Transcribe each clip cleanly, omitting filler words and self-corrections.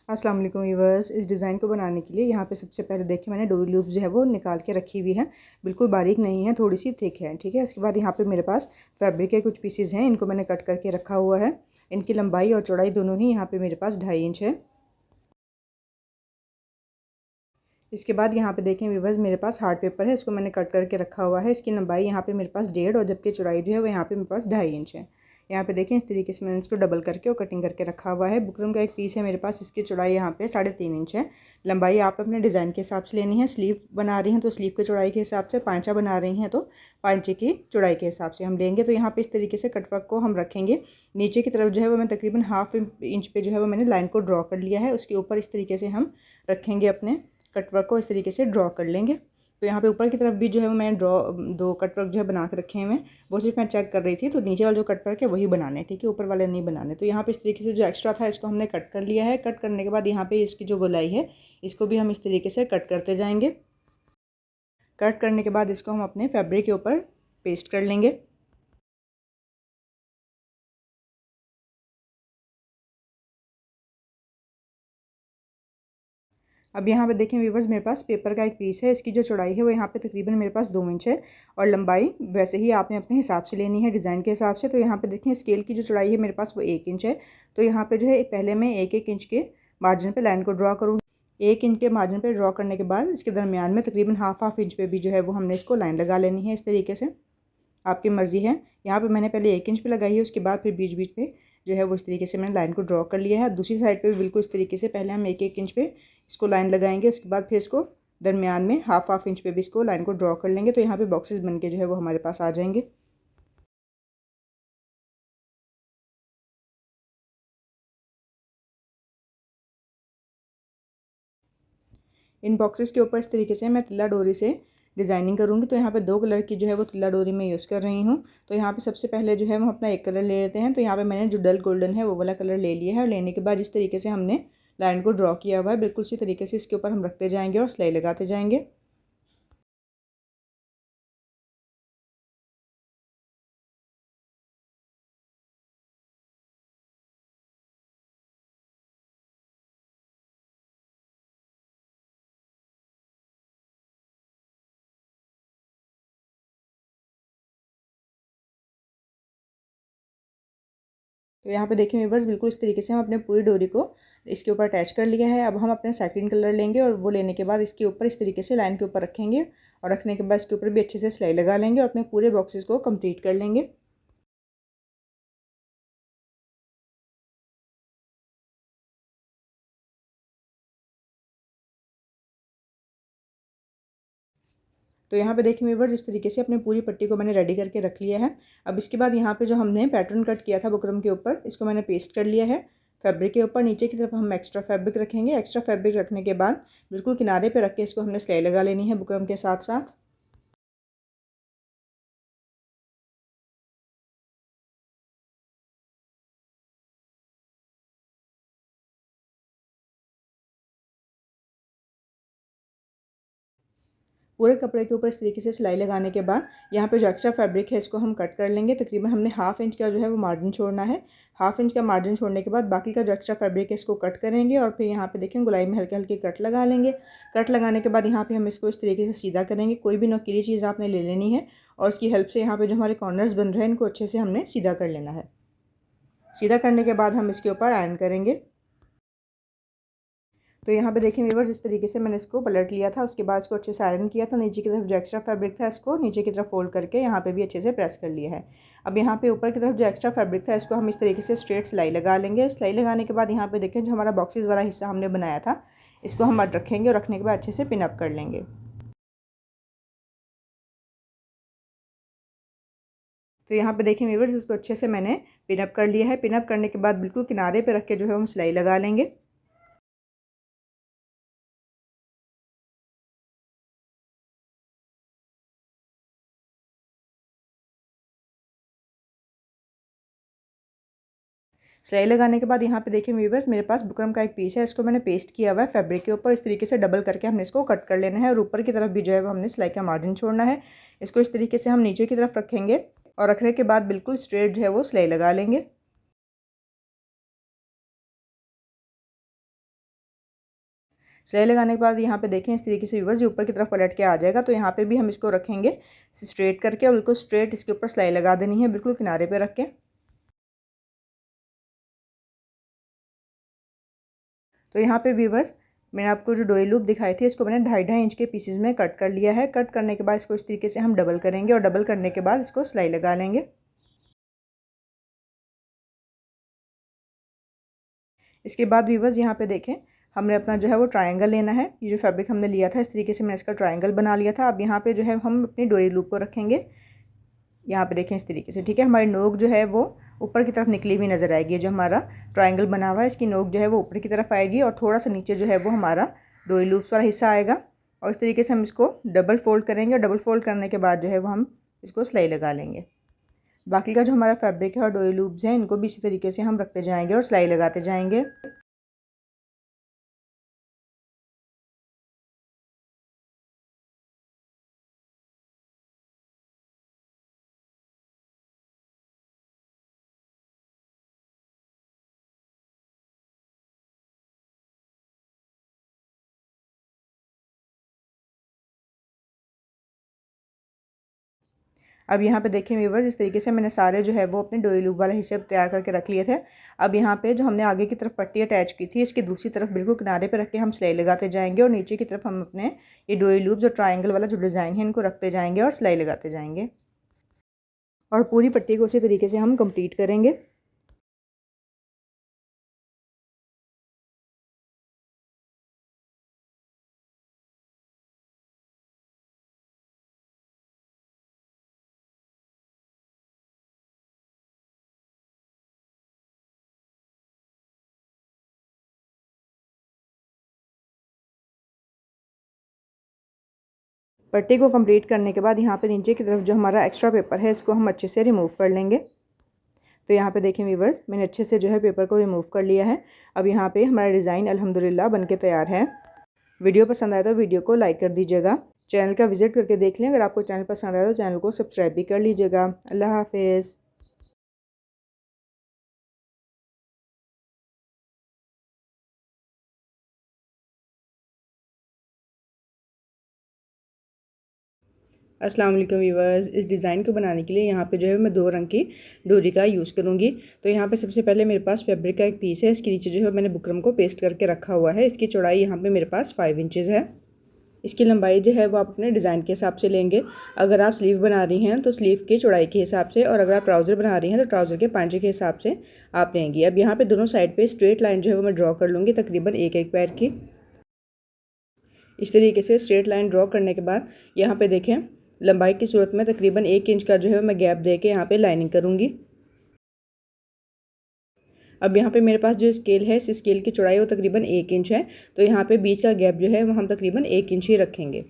अस्सलाम वालेकुम व्यूअर्स। इस डिज़ाइन को बनाने के लिए यहाँ पे सबसे पहले देखिए मैंने डोरी लूप जो है वो निकाल के रखी हुई है। बिल्कुल बारीक नहीं है, थोड़ी सी थिक है। ठीक है, इसके बाद यहाँ पे मेरे पास फैब्रिक के कुछ पीसेज हैं, इनको मैंने कट करके रखा हुआ है। इनकी लंबाई और चौड़ाई दोनों ही यहाँ पे मेरे पास 2.5 इंच है। इसके बाद यहाँ पे देखें व्यूअर्स, मेरे पास हार्ड पेपर है, इसको मैंने कट करके रखा हुआ है। इसकी लंबाई यहाँ पे मेरे पास 1.5 और जबकि चौड़ाई जो है वो यहाँ पे मेरे पास 2.5 इंच है। यहाँ पे देखें इस तरीके से मैंने इसको डबल करके और कटिंग करके रखा हुआ है। बुकरम का एक पीस है मेरे पास, इसकी चौड़ाई यहाँ पे 3.5 इंच है। लंबाई आप अपने डिज़ाइन के हिसाब से लेनी है। स्लीव बना रही हैं तो स्लीव की चौड़ाई के हिसाब से, पांचा बना रही हैं तो पांचे की चौड़ाई के हिसाब से हम लेंगे। तो यहाँ पे इस तरीके से कटवर्क को हम रखेंगे। नीचे की तरफ जो है वो मैं तकरीबन हाफ इंच पे जो है वो मैंने लाइन को ड्रॉ कर लिया है। उसके ऊपर इस तरीके से हम रखेंगे, अपने कटवर्क को इस तरीके से ड्रॉ कर लेंगे। तो यहाँ पे ऊपर की तरफ भी जो है वो मैंने दो कटवर्क जो है बना के रखे हैं। वो सिर्फ मैं चेक कर रही थी, तो नीचे वाला जो कटवर्क है वही बनाने, ठीक है, ऊपर वाले नहीं बनाने। तो यहाँ पे इस तरीके से जो एक्स्ट्रा था इसको हमने कट कर लिया है। कट करने के बाद यहाँ पे इसकी जो गोलाई है इसको भी हम इस तरीके से कट करते जाएंगे। कट करने के बाद इसको हम अपने फैब्रिक के ऊपर पेस्ट कर लेंगे। अब यहाँ पे देखें व्यूवर्स, मेरे पास पेपर का एक पीस है। इसकी जो चौड़ाई है वो यहाँ पे तकरीबन मेरे पास 2 इंच है और लंबाई वैसे ही आपने अपने हिसाब से लेनी है, डिज़ाइन के हिसाब से। तो यहाँ पे देखें स्केल की जो चौड़ाई है मेरे पास वो 1 इंच है। तो यहाँ पे जो है पहले मैं 1-1 इंच के मार्जिन पे लाइन को ड्रॉ करूँगी। 1 इंच के मार्जिन पे ड्रॉ करने के बाद इसके दरमियान में तकरीबन हाफ इंच पे भी जो है वो हमने इसको लाइन लगा लेनी है। इस तरीके से आपकी मर्ज़ी है। यहाँ पे मैंने पहले 1 इंच पे लगाई है, उसके बाद फिर बीच बीच पे जो है वो इस तरीके से मैंने लाइन को ड्रॉ कर लिया है। दूसरी साइड पे भी बिल्कुल इस तरीके से पहले हम 1-1 इंच पे इसको लाइन लगाएंगे, उसके बाद फिर इसको दरमियान में हाफ इंच पे भी इसको लाइन को ड्रॉ कर लेंगे। तो यहाँ पे बॉक्सेस बन के जो है वो हमारे पास आ जाएंगे। इन बॉक्सेस के ऊपर इस तरीके से मैं तिल्ला डोरी से डिज़ाइनिंग करूँगी। तो यहाँ पे 2 कलर की जो है वो तिल्ला डोरी मैं यूज़ कर रही हूँ। तो यहाँ पे सबसे पहले जो है हम अपना एक कलर ले लेते हैं। तो यहाँ पे मैंने जो डल गोल्डन है वो वाला कलर ले लिया है और लेने के बाद जिस तरीके से हमने लाइन को ड्रॉ किया हुआ है बिल्कुल उसी तरीके से इसके ऊपर हम रखते जाएंगे और सिलाई लगाते जाएंगे। तो यहाँ पे देखिए व्यूअर्स, बिल्कुल इस तरीके से हम अपने पूरी डोरी को इसके ऊपर अटैच कर लिया है। अब हम अपने सेकंड कलर लेंगे और वो लेने के बाद इसके ऊपर इस तरीके से लाइन के ऊपर रखेंगे और रखने के बाद इसके ऊपर भी अच्छे से सिलाई लगा लेंगे और अपने पूरे बॉक्सेस को कंप्लीट कर लेंगे। तो यहाँ पे देखिए व्यूअर्स, इस तरीके से अपनी पूरी पट्टी को मैंने रेडी करके रख लिया है। अब इसके बाद यहाँ पे जो हमने पैटर्न कट किया था बुकरम के ऊपर, इसको मैंने पेस्ट कर लिया है फैब्रिक के ऊपर। नीचे की तरफ हम एक्स्ट्रा फैब्रिक रखेंगे। एक्स्ट्रा फैब्रिक रखने के बाद बिल्कुल किनारे पे रख के इसको हमने सिलाई लगा लेनी है बुकरम के साथ साथ। पूरे कपड़े के ऊपर इस तरीके से सिलाई लगाने के बाद यहाँ पे जो एक्स्ट्रा फैब्रिक है इसको हम कट कर लेंगे। तकरीबन हमने हाफ इंच का जो है वो मार्जिन छोड़ना है। हाफ इंच का मार्जिन छोड़ने के बाद बाकी का जो एक्स्ट्रा फैब्रिक है इसको कट करेंगे और फिर यहाँ पे देखें गुलाई में हल्के हल्के कट लगा लेंगे। कट लगाने के बाद यहाँ पे हम इसको इस तरीके से सीधा करेंगे। कोई भी नोकीली चीज़ आपने ले लेनी है और उसकी हेल्प से यहाँ पर जो हमारे कॉर्नर्स बन रहे हैं इनको अच्छे से हमने सीधा कर लेना है। सीधा करने के बाद हम इसके ऊपर आयरन करेंगे। तो यहाँ पे देखिए व्यूअर्स, इस तरीके से मैंने इसको पलट लिया था, उसके बाद इसको अच्छे से आयरन किया था। नीचे की तरफ जो एक्स्ट्रा फैब्रिक था इसको नीचे की तरफ फोल्ड करके यहाँ पे भी अच्छे से प्रेस कर लिया है। अब यहाँ पे ऊपर की तरफ जो एक्स्ट्रा फैब्रिक था इसको हम इस तरीके से स्ट्रेट सिलाई लगा लेंगे। सिलाई लगाने के बाद यहाँ पे देखें जो हमारा बॉक्सेस वाला हिस्सा हमने बनाया था इसको हम रखेंगे और रखने के बाद अच्छे से पिनअप कर लेंगे। तो यहाँ पे देखिए व्यूअर्स, इसको अच्छे से मैंने पिनअप कर लिया है। पिनअप करने के बाद बिल्कुल किनारे पे रख के जो है हम सिलाई लगा लेंगे। सिलाई लगाने के बाद यहाँ पे देखिए व्यूअर्स, मेरे पास बुकरम का एक पीस है, इसको मैंने पेस्ट किया हुआ है फैब्रिक के ऊपर। इस तरीके से डबल करके हमने इसको कट कर लेना है और ऊपर की तरफ भी जो है वो हमने सिलाई का मार्जिन छोड़ना है। इसको इस तरीके से हम नीचे की तरफ रखेंगे और रखने के बाद बिल्कुल स्ट्रेट जो है वो सिलाई लगा लेंगे। सिलाई लगाने के बाद यहाँ पे देखें इस तरीके से व्यूअर्स ये ऊपर की तरफ पलट के आ जाएगा। तो यहाँ पे भी हम इसको रखेंगे स्ट्रेट करके और बिल्कुल स्ट्रेट इसके ऊपर सिलाई लगा देनी है, बिल्कुल किनारे पे रख के। तो यहाँ पे व्यूअर्स मैंने आपको जो डोरी लूप दिखाई थी इसको मैंने 2.5 इंच के पीसेज में कट कर लिया है। कट करने के बाद इसको इस तरीके से हम डबल करेंगे और डबल करने के बाद इसको सिलाई लगा लेंगे। इसके बाद व्यूअर्स यहाँ पे देखें हमने अपना जो है वो ट्रायंगल लेना है। ये जो फैब्रिक हमने लिया था इस तरीके से मैंने इसका ट्रायंगल बना लिया था। अब यहाँ पे जो है हम अपनी डोरी लूप को रखेंगे, यहाँ पे देखें इस तरीके से, ठीक है। हमारी नोक जो है वो ऊपर की तरफ निकली हुई नज़र आएगी। जो हमारा ट्रायंगल बना हुआ है इसकी नोक जो है वो ऊपर की तरफ आएगी और थोड़ा सा नीचे जो है वो हमारा डोरी लूप्स वाला हिस्सा आएगा। और इस तरीके से हम इसको डबल फोल्ड करेंगे और डबल फोल्ड करने के बाद जो है वो हम इसको सिलाई लगा लेंगे। बाकी का जो हमारा फैब्रिक है और डोरी लूप्स हैं इनको भी इसी तरीके से हम रखते जाएंगे और सिलाई लगाते जाएंगे। अब यहाँ पे देखें व्यूअर्स इस तरीके से मैंने सारे जो है वो अपने डोरी लूप वाला हिस्से तैयार करके रख लिए थे। अब यहाँ पे जो हमने आगे की तरफ पट्टी अटैच की थी इसकी दूसरी तरफ बिल्कुल किनारे पे रख के हम सिलाई लगाते जाएंगे और नीचे की तरफ हम अपने ये डोरी लूप जो ट्रायंगल वाला जो डिज़ाइन है इनको रखते जाएंगे और सिलाई लगाते जाएंगे और पूरी पट्टी को उसी तरीके से हम कंप्लीट करेंगे। पट्टी को कंप्लीट करने के बाद यहाँ पे नीचे की तरफ जो हमारा एक्स्ट्रा पेपर है इसको हम अच्छे से रिमूव कर लेंगे। तो यहाँ पे देखें व्यूअर्स मैंने अच्छे से जो है पेपर को रिमूव कर लिया है। अब यहाँ पे हमारा डिज़ाइन अल्हम्दुलिल्लाह बन के तैयार है। वीडियो पसंद आया तो वीडियो को लाइक कर दीजिएगा, चैनल का विजिट करके देख लें। अगर आपको चैनल पसंद आया तो चैनल को सब्सक्राइब भी कर लीजिएगा। अल्लाह हाफिज़। अस्सलाम वालेकुम व्यूअर्स। इस डिज़ाइन को बनाने के लिए यहाँ पे जो है मैं 2 रंग की डोरी का यूज़ करूँगी। तो यहाँ पे सबसे पहले मेरे पास फैब्रिक का एक पीस है, इसके नीचे जो है मैंने बुकरम को पेस्ट करके रखा हुआ है। इसकी चौड़ाई यहाँ पे मेरे पास 5 इंचज़ है। इसकी लंबाई जो है वो आप अपने डिज़ाइन के हिसाब से लेंगे। अगर आप स्लीव बना रही हैं तो स्लीव की चौड़ाई के हिसाब से, और अगर आप ट्राउज़र बना रही हैं तो ट्राउज़र के पांचे के हिसाब से आप लेंगी। अब यहाँ पे दोनों साइड पे स्ट्रेट लाइन जो है वो मैं ड्रॉ कर लूँगी तकरीबन एक पैर की। इस तरीके से स्ट्रेट लाइन ड्रॉ करने के बाद यहाँ पे देखें लंबाई की सूरत में तकरीबन 1 इंच का जो है मैं गैप दे के यहाँ पे लाइनिंग करूँगी। अब यहाँ पे मेरे पास जो स्केल है इस स्केल की चौड़ाई वो तकरीबन 1 इंच है। तो यहाँ पे बीच का गैप जो है वो हम तकरीबन 1 इंच ही रखेंगे।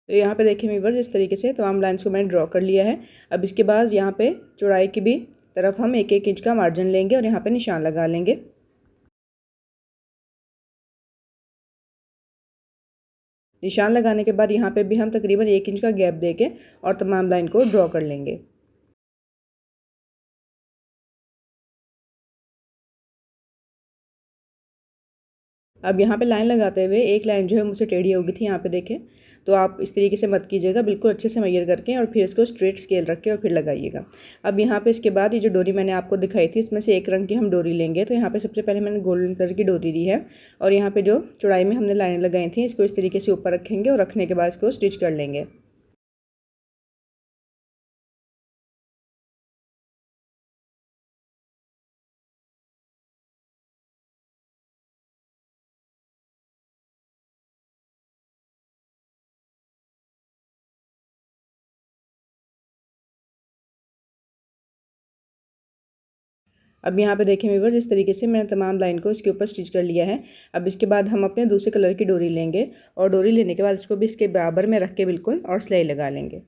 तो यहाँ पे देखें व्यूअर्स इस तरीके से तमाम लाइन्स को मैंने ड्रॉ कर लिया है। अब इसके बाद यहाँ पे चौड़ाई की भी तरफ हम 1-1 इंच का मार्जिन लेंगे और यहाँ पे निशान लगा लेंगे। निशान लगाने के बाद यहाँ पे भी हम तकरीबन 1 इंच का गैप देके और तमाम लाइन को ड्रॉ कर लेंगे। अब यहाँ पे लाइन लगाते हुए एक लाइन जो है मुझसे टेढ़ी हो गई थी, यहाँ पे देखें। तो आप इस तरीके से मत कीजिएगा, बिल्कुल अच्छे से मेजर करके और फिर इसको स्ट्रेट स्केल रख के और फिर लगाइएगा। अब यहाँ पे इसके बाद ये जो डोरी मैंने आपको दिखाई थी इसमें से एक रंग की हम डोरी लेंगे। तो यहाँ पे सबसे पहले मैंने गोल्डन कलर की डोरी ली है और यहाँ पे जो चौड़ाई में हमने लाइनें लगाई थी इसको इस तरीके से ऊपर रखेंगे और रखने के बाद इसको स्टिच कर लेंगे। अब यहाँ पे देखें व्यूअर्स इस तरीके से मैंने तमाम लाइन को इसके ऊपर स्टिच कर लिया है। अब इसके बाद हम अपने दूसरे कलर की डोरी लेंगे और डोरी लेने के बाद इसको भी इसके बराबर में रख के बिल्कुल और सिलाई लगा लेंगे।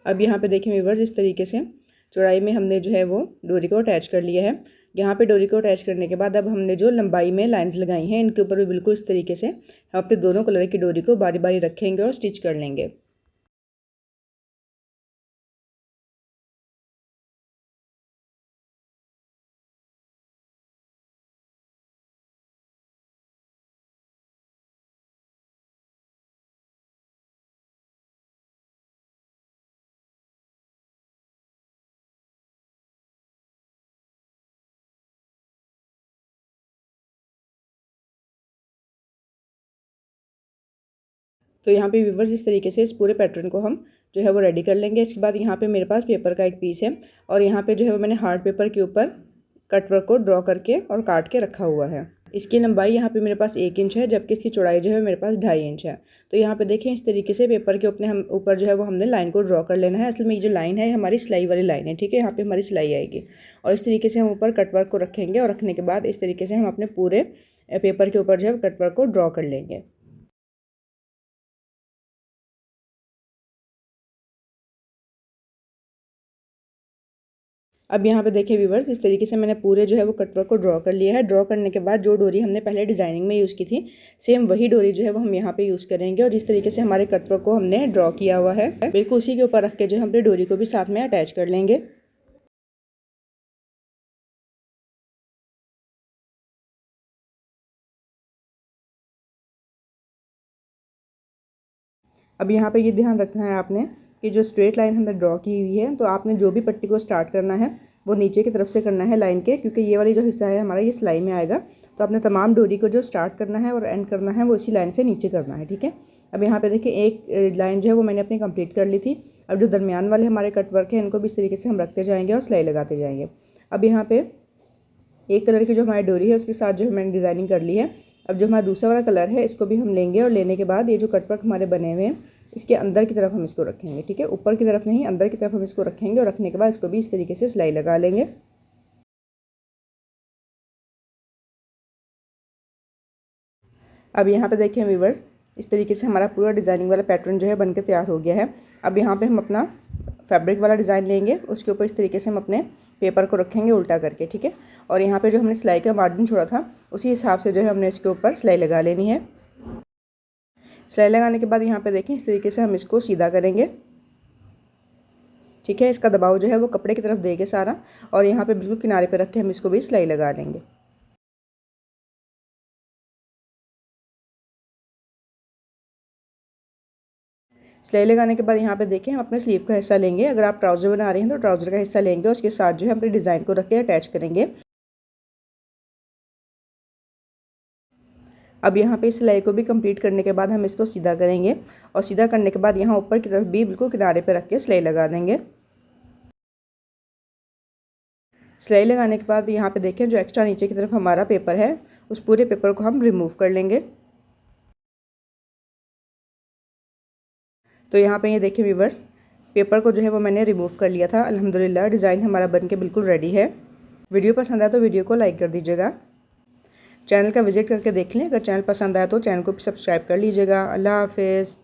अब यहाँ पे देखें व्यूअर्स, इस तरीके से चौड़ाई में हमने जो है वो डोरी को अटैच कर लिया है। यहाँ पे डोरी को अटैच करने के बाद अब हमने जो लंबाई में लाइंस लगाई हैं इनके ऊपर भी बिल्कुल इस तरीके से हम अपने दोनों कलर की डोरी को बारी बारी रखेंगे और स्टिच कर लेंगे। तो यहाँ पे व्यूअर्स इस तरीके से इस पूरे पैटर्न को हम जो है वो रेडी कर लेंगे। इसके बाद यहाँ पे मेरे पास पेपर का एक पीस है और यहाँ पे जो है वो मैंने हार्ड पेपर के ऊपर कटवर्क को ड्रॉ करके और काट के रखा हुआ है। इसकी लंबाई यहाँ पे मेरे पास 1 इंच है, जबकि इसकी चौड़ाई जो है मेरे पास 2.5 इंच है। तो यहाँ पे देखें इस तरीके से पेपर के ऊपर जो है वो हमने लाइन को ड्रॉ कर लेना है। असल में ये जो लाइन है हमारी सिलाई वाली लाइन है, ठीक है। यहाँ पे हमारी सिलाई आएगी और इस तरीके से हम ऊपर कटवर्क को रखेंगे और रखने के बाद इस तरीके से हम अपने पूरे पेपर के ऊपर जो है कटवर्क को ड्रॉ कर लेंगे। अब यहाँ पे देखिए व्यूवर्स, इस तरीके से मैंने पूरे जो है वो कटवर्क को ड्रॉ कर लिया है। ड्रॉ करने के बाद जो डोरी हमने पहले डिज़ाइनिंग में यूज़ की थी सेम वही डोरी जो है वो हम यहाँ पे यूज़ करेंगे और इस तरीके से हमारे कटवर्क को हमने ड्रॉ किया हुआ है बिल्कुल उसी के ऊपर रख के जो हम अपनी डोरी को भी साथ में अटैच कर लेंगे। अब यहाँ पे ये ध्यान रखना है आपने कि जो स्ट्रेट लाइन हमने ड्रॉ की हुई है तो आपने जो भी पट्टी को स्टार्ट करना है वो नीचे की तरफ से करना है लाइन के, क्योंकि ये वाली जो हिस्सा है हमारा ये सिलाई में आएगा। तो आपने तमाम डोरी को जो स्टार्ट करना है और एंड करना है वो इसी लाइन से नीचे करना है, ठीक है। अब यहाँ पे देखिए एक लाइन जो है वो मैंने अपनी कंप्लीट कर ली थी। अब जो दरमियान वाले हमारे कटवर्क हैं इनको भी इस तरीके से हम रखते जाएंगे और सिलाई लगाते जाएंगे। अब यहाँ पे एक कलर की जो हमारी डोरी है उसके साथ जो मैंने डिज़ाइनिंग कर ली है। अब जो हमारा दूसरा वाला कलर है इसको भी हम लेंगे और लेने के बाद ये जो कटवर्क हमारे बने हुए हैं इसके अंदर की तरफ हम इसको रखेंगे, ठीक है। ऊपर की तरफ नहीं, अंदर की तरफ हम इसको रखेंगे और रखने के बाद इसको भी इस तरीके से सिलाई लगा लेंगे। अब यहाँ पे देखिए व्यूअर्स, इस तरीके से हमारा पूरा डिज़ाइनिंग वाला पैटर्न जो है बनकर तैयार हो गया है। अब यहाँ पे हम अपना फैब्रिक वाला डिज़ाइन लेंगे, उसके ऊपर इस तरीके से हम अपने पेपर को रखेंगे उल्टा करके, ठीक है। और यहाँ पे जो हमने सिलाई का मार्जिन छोड़ा था उसी हिसाब से जो है हमने इसके ऊपर सिलाई लगा लेनी है। सिलाई लगाने के बाद यहाँ पे देखें इस तरीके से हम इसको सीधा करेंगे, ठीक है। इसका दबाव जो है वो कपड़े की तरफ देंगे सारा और यहाँ पे बिल्कुल किनारे पे रख के हम इसको भी सिलाई लगा लेंगे। सिलाई लगाने के बाद यहाँ पे देखें हम अपने स्लीव का हिस्सा लेंगे। अगर आप ट्राउज़र बना रहे हैं तो ट्राउज़र का हिस्सा लेंगे, उसके साथ जो है अपने डिज़ाइन को रख के अटैच करेंगे। अब यहाँ पे सिलाई को भी कंप्लीट करने के बाद हम इसको सीधा करेंगे और सीधा करने के बाद यहाँ ऊपर की तरफ भी बिल्कुल किनारे पे रख के सिलाई लगा देंगे। सिलाई लगाने के बाद यहाँ पे देखें जो एक्स्ट्रा नीचे की तरफ हमारा पेपर है उस पूरे पेपर को हम रिमूव कर लेंगे। तो यहाँ पे ये देखिए व्यूअर्स, पेपर को जो है वो मैंने रिमूव कर लिया था। अल्हम्दुलिल्लाह डिज़ाइन हमारा बनके बिल्कुल रेडी है। वीडियो पसंद आया तो वीडियो को लाइक कर दीजिएगा। चैनल का विजिट करके देख लें। अगर चैनल पसंद आया तो चैनल को भी सब्सक्राइब कर लीजिएगा। अल्लाह हाफिज़।